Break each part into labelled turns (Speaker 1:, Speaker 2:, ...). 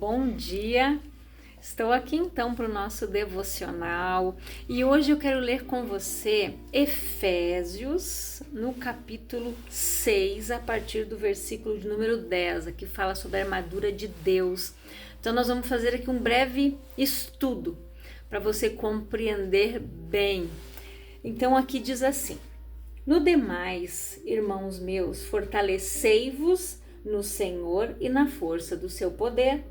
Speaker 1: bom dia! Estou aqui então para o nosso devocional e hoje eu quero ler com você Efésios, no capítulo 6, a partir do versículo de número 10, que fala sobre a armadura de Deus. Então nós vamos fazer aqui um breve estudo para você compreender bem. Então aqui diz assim: no demais, irmãos meus, fortalecei-vos no Senhor e na força do seu poder,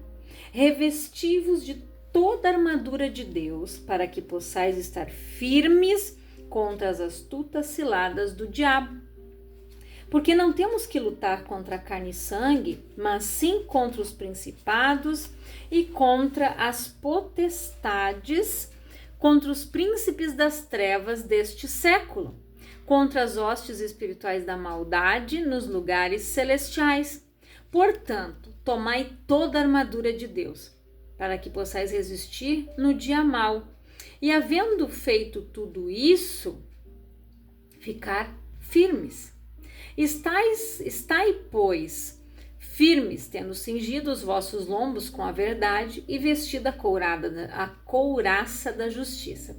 Speaker 1: revesti-vos de toda a armadura de Deus, para que possais estar firmes contra as astutas ciladas do diabo. Porque não temos que lutar contra a carne e sangue, mas sim contra os principados e contra as potestades, contra os príncipes das trevas deste século, contra as hostes espirituais da maldade nos lugares celestiais. Portanto, tomai toda a armadura de Deus, para que possais resistir no dia mau. E havendo feito tudo isso, ficar firmes. Estai, pois, firmes, tendo cingido os vossos lombos com a verdade e vestida a couraça da justiça,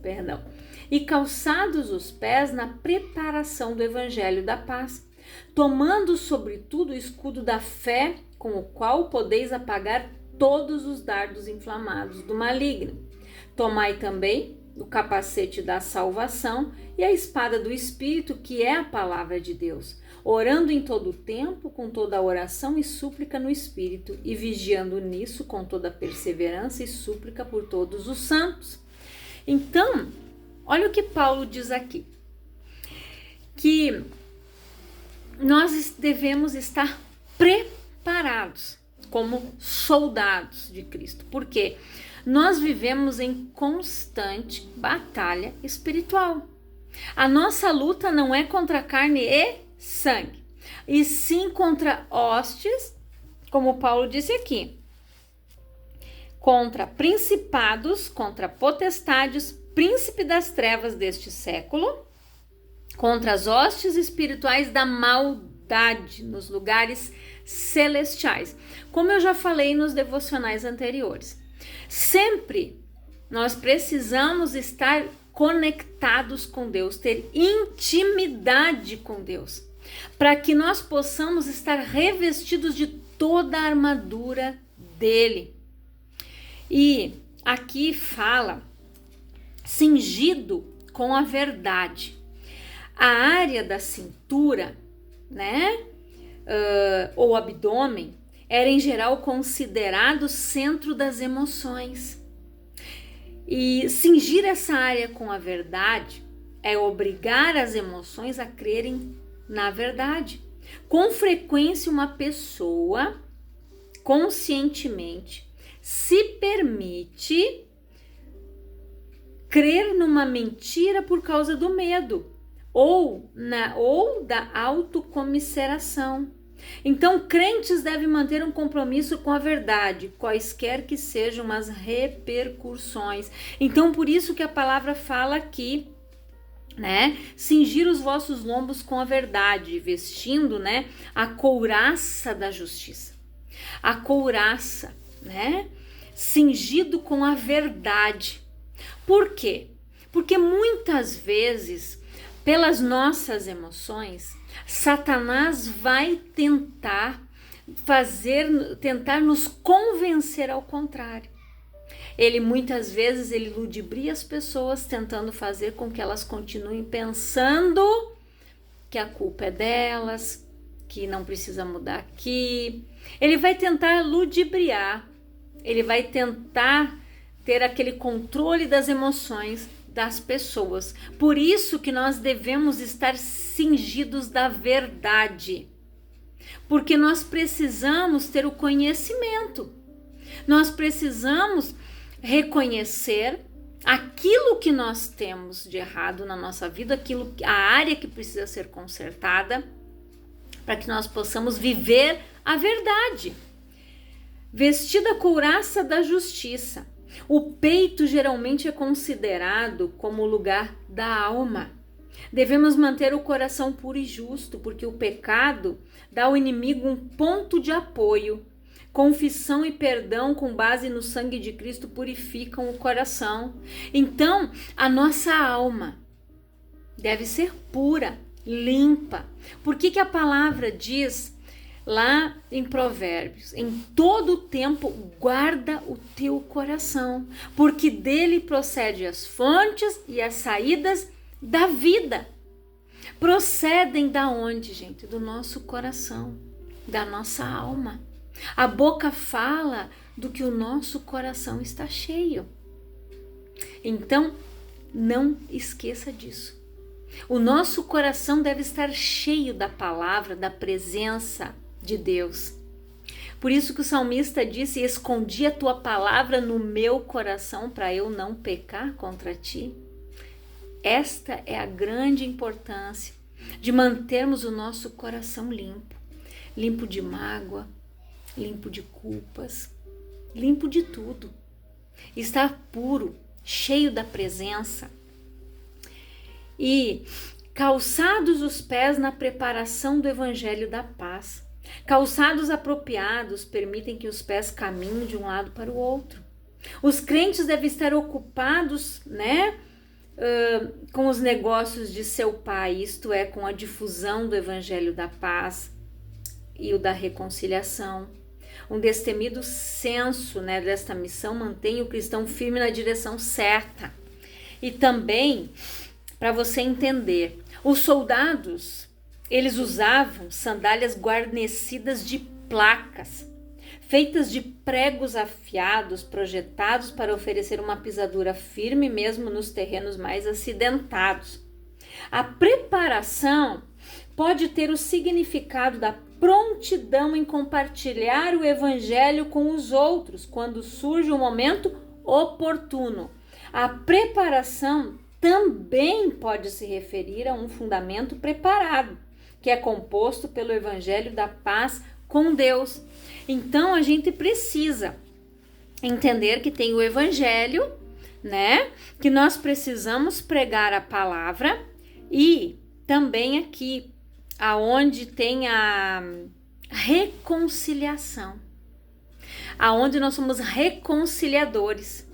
Speaker 1: e calçados os pés na preparação do evangelho da paz, tomando sobretudo o escudo da fé, com o qual podeis apagar todos os dardos inflamados do maligno. Tomai também o capacete da salvação e a espada do Espírito, que é a palavra de Deus, orando em todo o tempo, com toda a oração e súplica no Espírito, e vigiando nisso com toda perseverança e súplica por todos os santos. Então, olha o que Paulo diz aqui, que nós devemos estar preparados como soldados de Cristo, porque nós vivemos em constante batalha espiritual. A nossa luta não é contra carne e sangue, e sim contra hostes, como Paulo disse aqui, contra principados, contra potestades, príncipe das trevas deste século, contra as hostes espirituais da maldade nos lugares celestiais. Como eu já falei nos devocionais anteriores, sempre nós precisamos estar conectados com Deus, ter intimidade com Deus, para que nós possamos estar revestidos de toda a armadura dele. E aqui fala cingido com a verdade. A área da cintura, ou abdômen, era em geral considerado o centro das emoções. E cingir essa área com a verdade é obrigar as emoções a crerem na verdade. Com frequência, uma pessoa conscientemente se permite crer numa mentira por causa do medo ou da autocomiseração. Então, crentes devem manter um compromisso com a verdade, quaisquer que sejam as repercussões. Então, por isso que a palavra fala aqui, cingir os vossos lombos com a verdade, vestindo, a couraça da justiça. A couraça, cingido com a verdade. Por quê? Porque muitas vezes, pelas nossas emoções, Satanás vai tentar nos convencer ao contrário. Muitas vezes ele ludibria as pessoas, tentando fazer com que elas continuem pensando que a culpa é delas, que não precisa mudar aqui. Ele vai tentar ludibriar, ele vai tentar ter aquele controle das emoções das pessoas. Por isso que nós devemos estar cingidos da verdade, porque nós precisamos ter o conhecimento, nós precisamos reconhecer aquilo que nós temos de errado na nossa vida, a área que precisa ser consertada, para que nós possamos viver a verdade. Vestida a couraça da justiça. O peito geralmente é considerado como o lugar da alma. Devemos manter o coração puro e justo, porque o pecado dá ao inimigo um ponto de apoio Confissão e perdão com base no sangue de Cristo purificam o coração. Então, a nossa alma deve ser pura, limpa. Por que a palavra diz lá em Provérbios: em todo o tempo guarda o teu coração, porque dele procede as fontes e as saídas da vida. Procedem da onde, gente? Do nosso coração, da nossa alma. A boca fala do que o nosso coração está cheio. Então, não esqueça disso. O nosso coração deve estar cheio da palavra, da presença de Deus. Por isso que o salmista disse: escondi a tua palavra no meu coração para eu não pecar contra ti. Esta é a grande importância de mantermos o nosso coração limpo. Limpo de mágoa, limpo de culpas, limpo de tudo. Estar puro, cheio da presença. E calçados os pés na preparação do evangelho da paz. Calçados apropriados permitem que os pés caminhem de um lado para o outro. Os crentes devem estar ocupados, com os negócios de seu pai, isto é, com a difusão do evangelho da paz e o da reconciliação. Um destemido senso, desta missão mantém o cristão firme na direção certa. E também, para você entender, os soldados, eles usavam sandálias guarnecidas de placas, feitas de pregos afiados, projetados para oferecer uma pisadura firme mesmo nos terrenos mais acidentados. A preparação pode ter o significado da prontidão em compartilhar o evangelho com os outros quando surge o momento oportuno. A preparação também pode se referir a um fundamento preparado, que é composto pelo evangelho da paz com Deus. Então a gente precisa entender que tem o evangelho, que nós precisamos pregar a palavra, e também aqui aonde tem a reconciliação, aonde nós somos reconciliadores,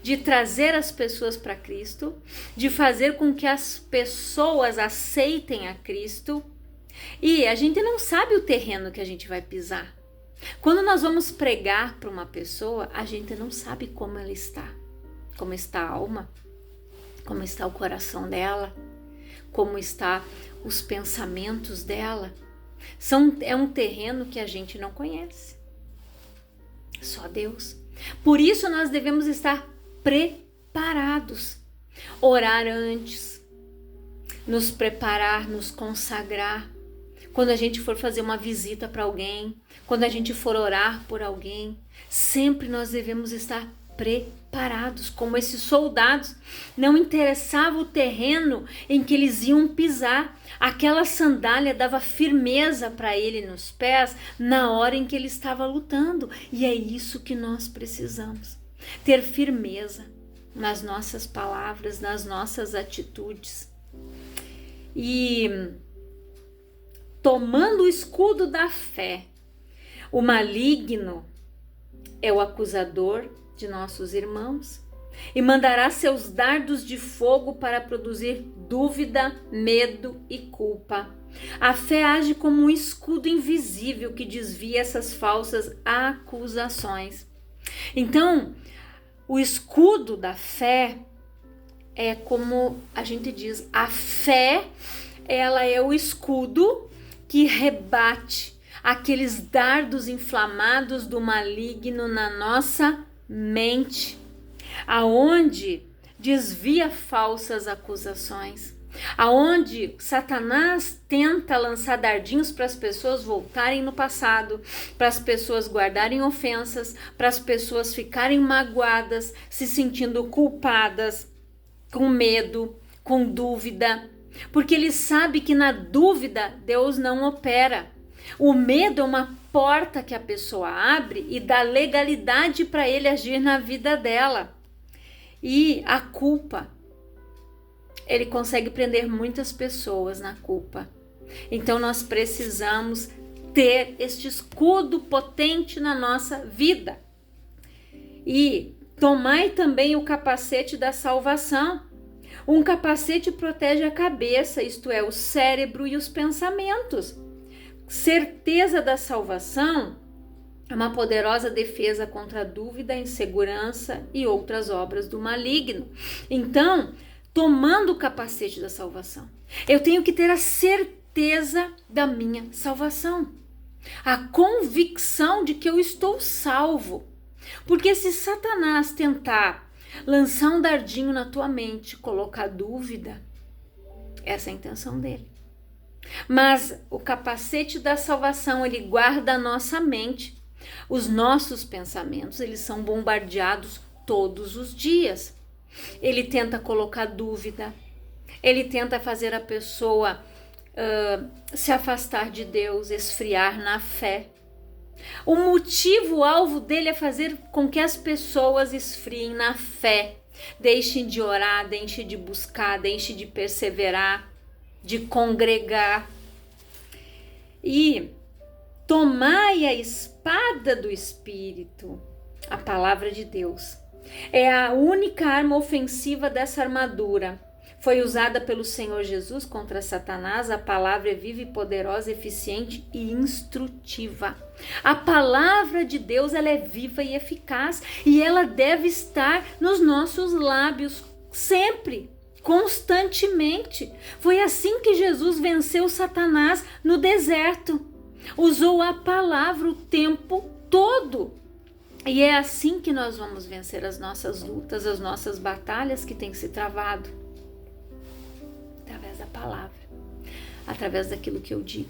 Speaker 1: de trazer as pessoas para Cristo, de fazer com que as pessoas aceitem a Cristo. E a gente não sabe o terreno que a gente vai pisar. Quando nós vamos pregar para uma pessoa, a gente não sabe como ela está, como está a alma, como está o coração dela, como está os pensamentos dela. É um terreno que a gente não conhece. Só Deus. Por isso nós devemos estar preparados. Orar antes, nos preparar, nos consagrar. Quando a gente for fazer uma visita para alguém, quando a gente for orar por alguém, sempre nós devemos estar preparados, como esses soldados. Não interessava o terreno em que eles iam pisar, aquela sandália dava firmeza para ele nos pés na hora em que ele estava lutando. E é isso que nós precisamos, ter firmeza nas nossas palavras, nas nossas atitudes. E tomando o escudo da fé, o maligno é o acusador de nossos irmãos e mandará seus dardos de fogo para produzir dúvida, medo e culpa. A fé age como um escudo invisível que desvia essas falsas acusações. Então, o escudo da fé é como a gente diz, a fé, ela é o escudo que rebate aqueles dardos inflamados do maligno na nossa mente, aonde desvia falsas acusações, aonde Satanás tenta lançar dardinhos para as pessoas voltarem no passado, para as pessoas guardarem ofensas, para as pessoas ficarem magoadas, se sentindo culpadas, com medo, com dúvida, porque ele sabe que na dúvida Deus não opera. O medo é uma porta que a pessoa abre e dá legalidade para ele agir na vida dela. E a culpa, ele consegue prender muitas pessoas na culpa. Então nós precisamos ter este escudo potente na nossa vida. E tomai também o capacete da salvação. Um capacete protege a cabeça, isto é, o cérebro e os pensamentos. Certeza da salvação é uma poderosa defesa contra a dúvida, a insegurança e outras obras do maligno. Então, tomando o capacete da salvação, eu tenho que ter a certeza da minha salvação, a convicção de que eu estou salvo. Porque se Satanás tentar lançar um dardinho na tua mente, colocar dúvida, essa é a intenção dele. Mas o capacete da salvação, ele guarda a nossa mente. Os nossos pensamentos, eles são bombardeados todos os dias. Ele tenta colocar dúvida, ele tenta fazer a pessoa se afastar de Deus, esfriar na fé. O motivo, o alvo dele é fazer com que as pessoas esfriem na fé, deixem de orar, deixem de buscar, deixem de perseverar, de congregar. E tomai a espada do Espírito, a palavra de Deus. É a única arma ofensiva dessa armadura. Foi usada pelo Senhor Jesus contra Satanás. A palavra é viva e poderosa, eficiente e instrutiva. A palavra de Deus, ela é viva e eficaz e ela deve estar nos nossos lábios sempre, constantemente. Foi assim que Jesus venceu Satanás no deserto. Usou a palavra o tempo todo. E é assim que nós vamos vencer as nossas lutas, as nossas batalhas que têm se travado. Através da palavra, através daquilo que eu digo.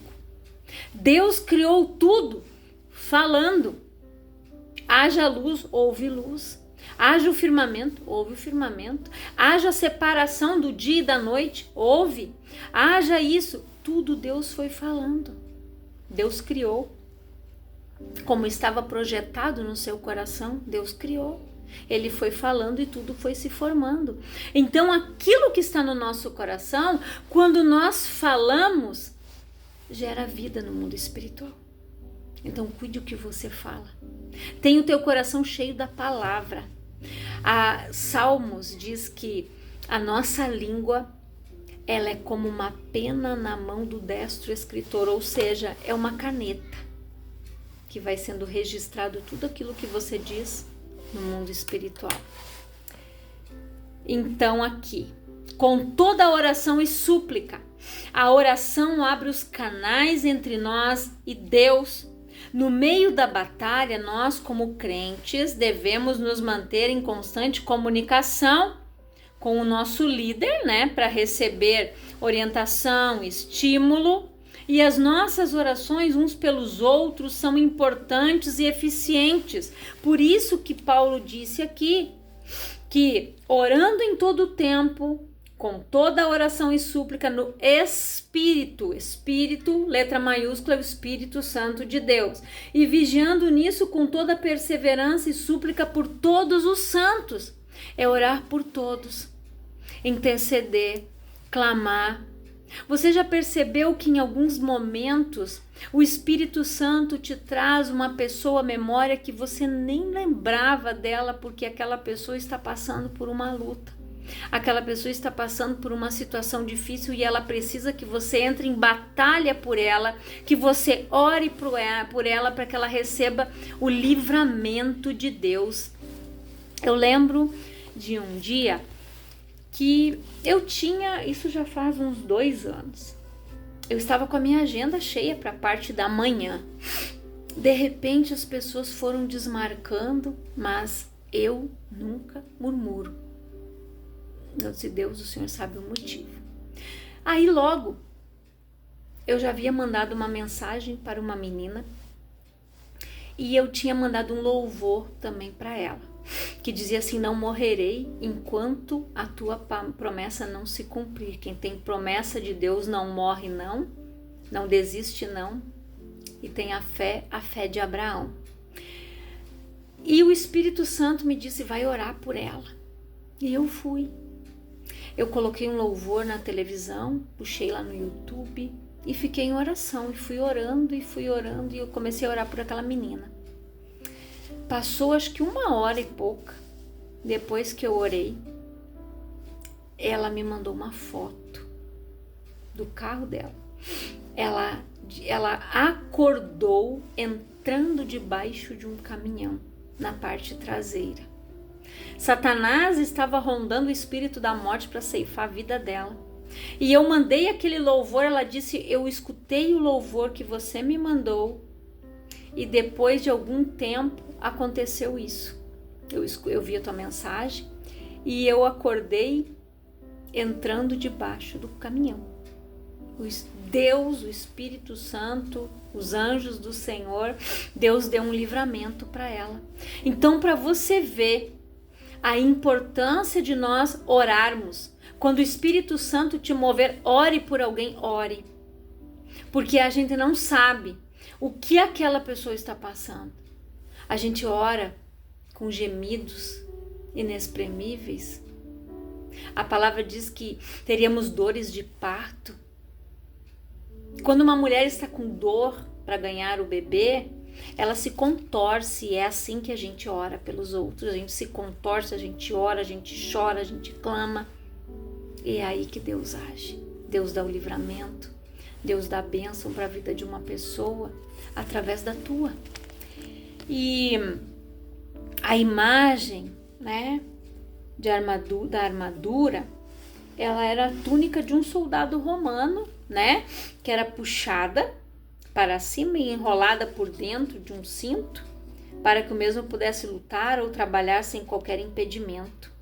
Speaker 1: Deus criou tudo falando. Haja luz, houve luz. Haja o firmamento, houve o firmamento. Haja a separação do dia e da noite, houve. Haja isso, tudo Deus foi falando. Deus criou. Como estava projetado no seu coração, Deus criou. Ele foi falando e tudo foi se formando. Então, aquilo que está no nosso coração, quando nós falamos, gera vida no mundo espiritual. Então, cuide o que você fala. Tenha o teu coração cheio da palavra. A Salmos diz que a nossa língua, ela é como uma pena na mão do destro escritor, ou seja, é uma caneta que vai sendo registrado tudo aquilo que você diz no mundo espiritual. Então aqui, com toda a oração e súplica, a oração abre os canais entre nós e Deus. No meio da batalha, nós como crentes devemos nos manter em constante comunicação com o nosso líder, né, para receber orientação, estímulo. E as nossas orações uns pelos outros são importantes e eficientes. Por isso que Paulo disse aqui que orando em todo o tempo, com toda a oração e súplica no Espírito, Espírito, letra maiúscula, o Espírito Santo de Deus, e vigiando nisso com toda perseverança e súplica por todos os santos. É orar por todos, interceder, clamar. Você já percebeu que em alguns momentos o Espírito Santo te traz uma pessoa à memória que você nem lembrava dela porque aquela pessoa está passando por uma luta. Aquela pessoa está passando por uma situação difícil e ela precisa que você entre em batalha por ela, que você ore por ela para que ela receba o livramento de Deus. Eu lembro de um dia que eu tinha, isso já faz uns 2 anos, eu estava com a minha agenda cheia para a parte da manhã. De repente as pessoas foram desmarcando, mas eu nunca murmuro. Eu disse, Deus, o Senhor sabe o motivo. Aí logo, eu já havia mandado uma mensagem para uma menina e eu tinha mandado um louvor também para ela, que dizia assim, não morrerei enquanto a tua promessa não se cumprir. Quem tem promessa de Deus não morre não desiste não, e tem a fé de Abraão. E o Espírito Santo me disse, vai orar por ela. E eu fui. Eu coloquei um louvor na televisão, puxei lá no YouTube e fiquei em oração, e fui orando, e eu comecei a orar por aquela menina. Passou acho que 1 hora e pouca, depois que eu orei, ela me mandou uma foto do carro dela. Ela acordou entrando debaixo de um caminhão, na parte traseira. Satanás estava rondando o espírito da morte para ceifar a vida dela. E eu mandei aquele louvor, ela disse, eu escutei o louvor que você me mandou, e depois de algum tempo aconteceu isso. Eu vi a tua mensagem e eu acordei entrando debaixo do caminhão. Deus, o Espírito Santo, os anjos do Senhor, Deus deu um livramento para ela. Então, para você ver a importância de nós orarmos, quando o Espírito Santo te mover, ore por alguém, ore. Porque a gente não sabe o que aquela pessoa está passando. A gente ora com gemidos inexprimíveis. A palavra diz que teríamos dores de parto. Quando uma mulher está com dor para ganhar o bebê, ela se contorce, e é assim que a gente ora pelos outros. A gente se contorce, a gente ora, a gente chora, a gente clama. E é aí que Deus age. Deus dá o livramento, Deus dá a bênção para a vida de uma pessoa através da tua. E a imagem, né, da armadura, ela era a túnica de um soldado romano, né, que era puxada para cima e enrolada por dentro de um cinto, para que o mesmo pudesse lutar ou trabalhar sem qualquer impedimento.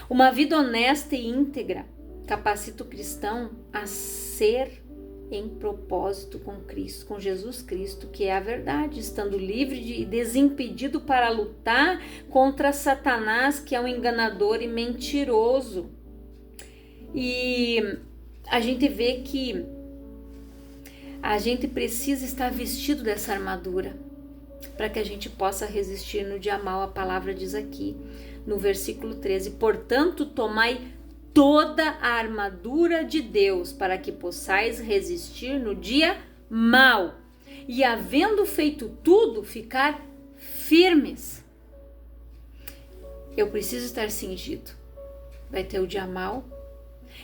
Speaker 1: Uma vida honesta e íntegra capacita o cristão a ser em propósito com Cristo, com Jesus Cristo, que é a verdade, estando livre e desimpedido para lutar contra Satanás, que é um enganador e mentiroso. E a gente vê que a gente precisa estar vestido dessa armadura para que a gente possa resistir no dia mau. A palavra diz aqui no versículo 13: portanto, tomai toda a armadura de Deus para que possais resistir no dia mau e, havendo feito tudo, ficar firmes. Eu preciso estar cingido. Vai ter o dia mau.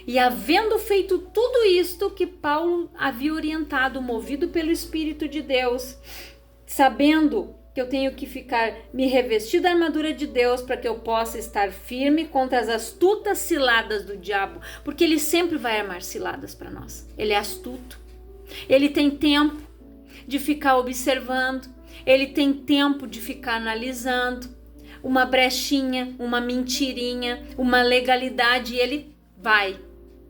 Speaker 1: E havendo feito tudo isto que Paulo havia orientado, movido pelo Espírito de Deus, sabendo que eu tenho que me revestir da armadura de Deus para que eu possa estar firme contra as astutas ciladas do diabo, porque ele sempre vai armar ciladas para nós. Ele é astuto. Ele tem tempo de ficar observando, ele tem tempo de ficar analisando uma brechinha, uma mentirinha, uma legalidade, e ele vai.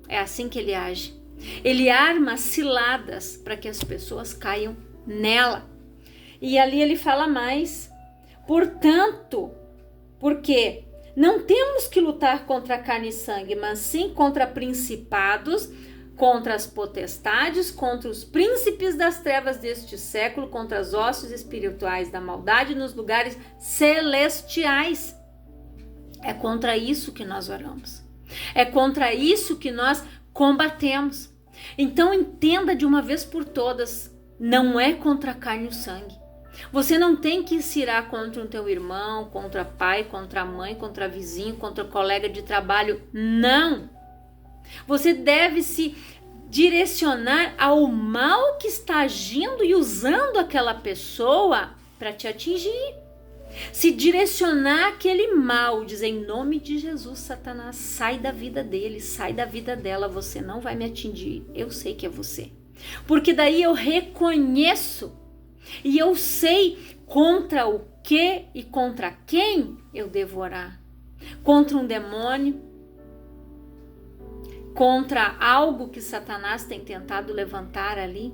Speaker 1: É assim que ele age. Ele arma ciladas para que as pessoas caiam nela. E ali ele fala mais: portanto, porque não temos que lutar contra carne e sangue, mas sim contra principados, contra as potestades, contra os príncipes das trevas deste século, contra as hostes espirituais da maldade nos lugares celestiais. É contra isso que nós oramos. É contra isso que nós combatemos. Então entenda de uma vez por todas, não é contra a carne e o sangue. Você não tem que se irar contra o teu irmão, contra pai, contra a mãe, contra vizinho, contra o colega de trabalho. Não! Você deve se direcionar ao mal que está agindo e usando aquela pessoa para te atingir. Se direcionar aquele mal, dizer em nome de Jesus, Satanás, sai da vida dele, sai da vida dela, você não vai me atingir, eu sei que é você. Porque daí eu reconheço e eu sei contra o que e contra quem eu devo orar. Contra um demônio, contra algo que Satanás tem tentado levantar ali,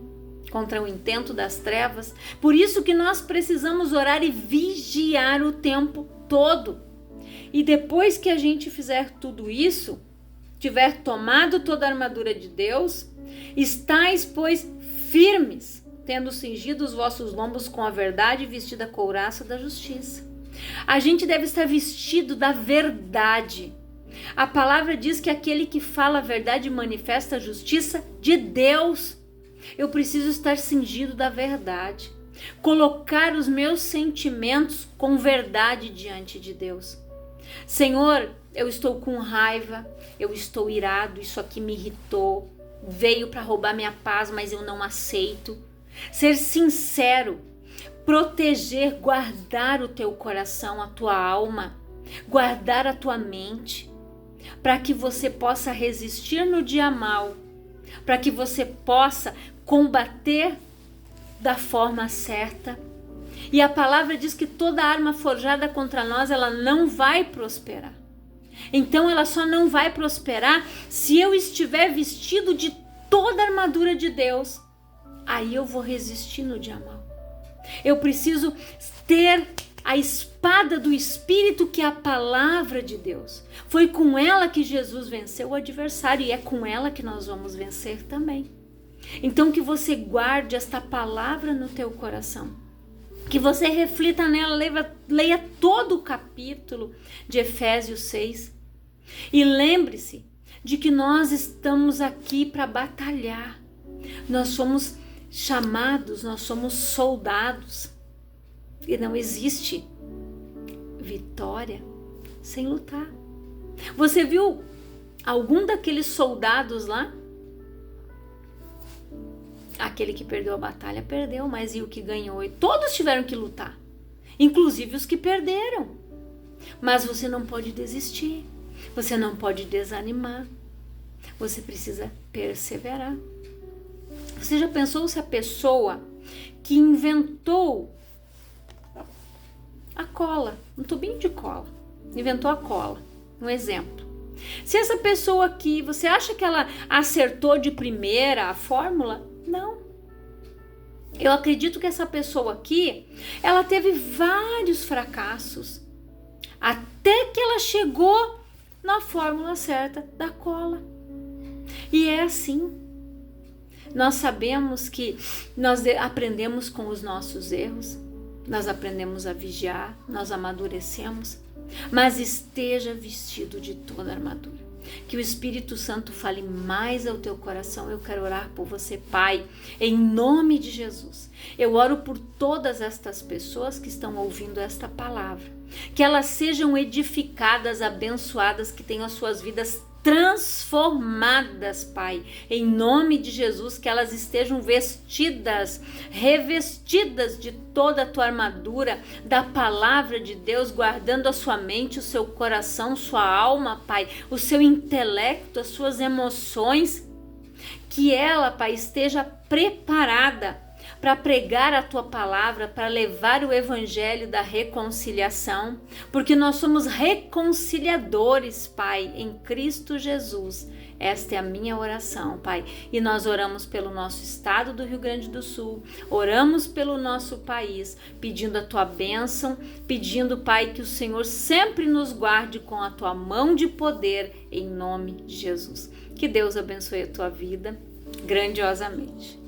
Speaker 1: contra o intento das trevas. Por isso que nós precisamos orar e vigiar o tempo todo. E depois que a gente fizer tudo isso, tiver tomado toda a armadura de Deus, estáis, pois, firmes, tendo cingido os vossos lombos com a verdade e vestida a couraça da justiça. A gente deve estar vestido da verdade. A palavra diz que aquele que fala a verdade manifesta a justiça de Deus. Eu preciso estar cingido da verdade. Colocar os meus sentimentos com verdade diante de Deus. Senhor, eu estou com raiva, eu estou irado, isso aqui me irritou, veio para roubar minha paz, mas eu não aceito. Ser sincero, proteger, guardar o teu coração, a tua alma, guardar a tua mente, para que você possa resistir no dia mal, para que você possa combater da forma certa. E a palavra diz que toda arma forjada contra nós, ela não vai prosperar. Então ela só não vai prosperar se eu estiver vestido de toda a armadura de Deus. Aí eu vou resistir no dia mal. Eu preciso ter a espada do Espírito, que é a palavra de Deus. Foi com ela que Jesus venceu o adversário e é com ela que nós vamos vencer também. Então que você guarde esta palavra no teu coração. Que você reflita nela, leia todo o capítulo de Efésios 6. E lembre-se de que nós estamos aqui para batalhar. Nós somos chamados, nós somos soldados. E não existe vitória sem lutar. Você viu algum daqueles soldados lá? Aquele que perdeu a batalha perdeu, mas e o que ganhou? E todos tiveram que lutar, inclusive os que perderam. Mas você não pode desistir, você não pode desanimar, você precisa perseverar. Você já pensou se a pessoa que inventou a cola, um tubinho de cola, inventou a cola, um exemplo. Se essa pessoa aqui, você acha que ela acertou de primeira a fórmula? Não. Eu acredito que essa pessoa aqui, ela teve vários fracassos até que ela chegou na fórmula certa da cola. E é assim. Nós sabemos que nós aprendemos com os nossos erros, nós aprendemos a vigiar, nós amadurecemos, mas esteja vestido de toda a armadura. Que o Espírito Santo fale mais ao teu coração. Eu quero orar por você, Pai, em nome de Jesus. Eu oro por todas estas pessoas que estão ouvindo esta palavra, que elas sejam edificadas, abençoadas, que tenham as suas vidas transformadas, Pai, em nome de Jesus, que elas estejam vestidas, revestidas de toda a tua armadura, da palavra de Deus, guardando a sua mente, o seu coração, sua alma, Pai, o seu intelecto, as suas emoções, que ela, Pai, esteja preparada para pregar a tua palavra, para levar o evangelho da reconciliação, porque nós somos reconciliadores, Pai, em Cristo Jesus. Esta é a minha oração, Pai, e nós oramos pelo nosso estado do Rio Grande do Sul, oramos pelo nosso país, pedindo a tua bênção, pedindo, Pai, que o Senhor sempre nos guarde com a tua mão de poder, em nome de Jesus. Que Deus abençoe a tua vida grandiosamente.